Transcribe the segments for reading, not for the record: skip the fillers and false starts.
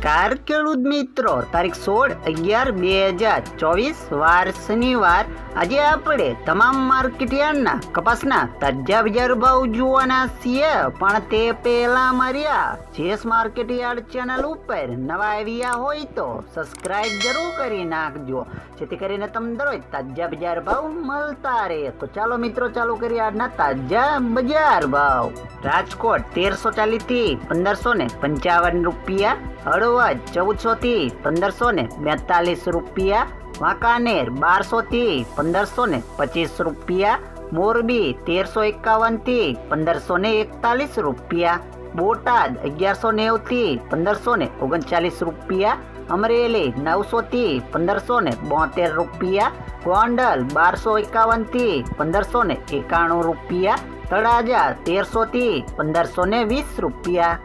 નમસ્કાર ખેડૂત મિત્રો, તારીખ 16/11/2024 વાર શનિવાર। આજે આપણે તમામ માર્કેટ યાર્ડના કપાસના તાજા બજાર ભાવ જોવાના છીએ, પણ તે પહેલા મારી આ જેસ માર્કેટ યાર્ડ ચેનલ ઉપર નવા આવ્યા હોય તો સબસ્ક્રાઇબ જરૂર કરી નાખજો, જેથી કરીને તમને દરરોજ તાજા બજાર ભાવ મળતા રહે। તો ચાલો મિત્રો, ચાલુ કરીએ આજના તાજા બજાર ભાવ। રાજકોટ 1340 થી 1555 રૂપિયા, હળવદ 1400 થી 1542 રૂપિયા, વાંકાનેર 1200 થી 1525 રૂપિયા, મોરબી 1351 થી 1541 રૂપિયા, બોટાદ 1190 થી 1539 રૂપિયા, અમરેલી 900 થી 1572 રૂપિયા, ગોંડલ 1251 થી 1591 રૂપિયા, તળાજા 1300 થી 1520 રૂપિયા,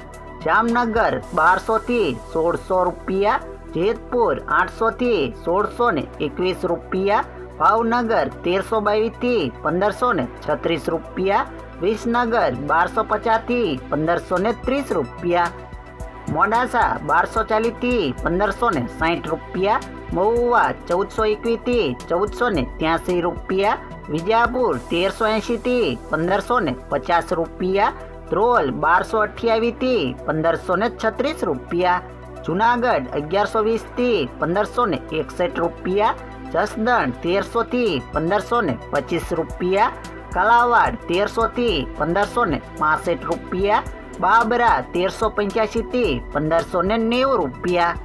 જામનગર 1200 થી 1600 રૂપિયા, જેતપુર 800 થી 1621 રૂપિયા, ભાવનગર 1322 થી 1536 રૂપિયા, વિસનગર 1250 થી 1530 રૂપિયા, મોડાસા 1240 થી 1560 રૂપિયા, મહુવા 1421 થી 1483 રૂપિયા, વિજાપુર 1380 થી 1550 રૂપિયા, ધ્રોલ 1228 થી 1536 રૂપિયા, જુનાગઢ 1120 થી 1561 રૂપિયા, જસદણ 1300 થી 1525 રૂપિયા, કલાવાડ 1300 થી 1565 રૂપિયા, બાબરા 1385 થી 1590 રૂપિયા।